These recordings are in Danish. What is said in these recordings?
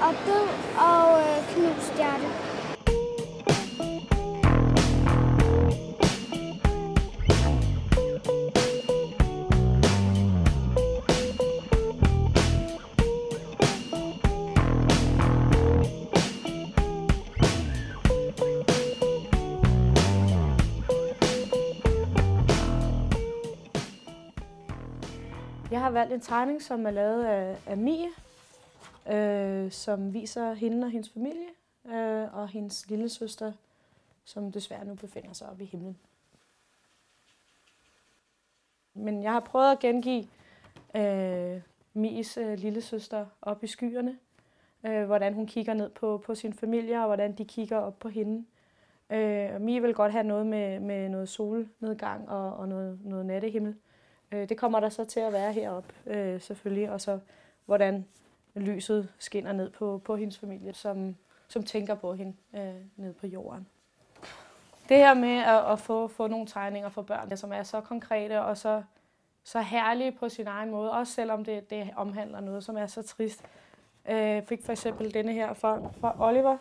og død og knust hjerte. Jeg har valgt en tegning, som er lavet af Mie, som viser hende og hendes familie, og hendes lillesøster, som desværre nu befinder sig oppe i himlen. Men jeg har prøvet at gengive Mies lillesøster oppe i skyerne, hvordan hun kigger ned på sin familie, og hvordan de kigger op på hende. Mie vil godt have noget med noget solnedgang og noget nattehimmel. Det kommer der så til at være heroppe, selvfølgelig, og så hvordan lyset skinner ned på hendes familie, som tænker på hende ned på jorden. Det her med at få nogle tegninger for børn, som er så konkrete og så herlige på sin egen måde, også selvom det omhandler noget, som er så trist. Jeg fik for eksempel denne her fra Oliver,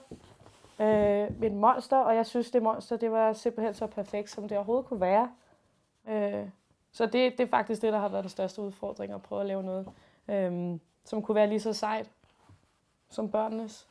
med et monster, og jeg synes, det monster det var simpelthen så perfekt, som det overhovedet kunne være. Så det er faktisk det, der har været den største udfordring, at prøve at lave noget, som kunne være lige så sejt som børnenes.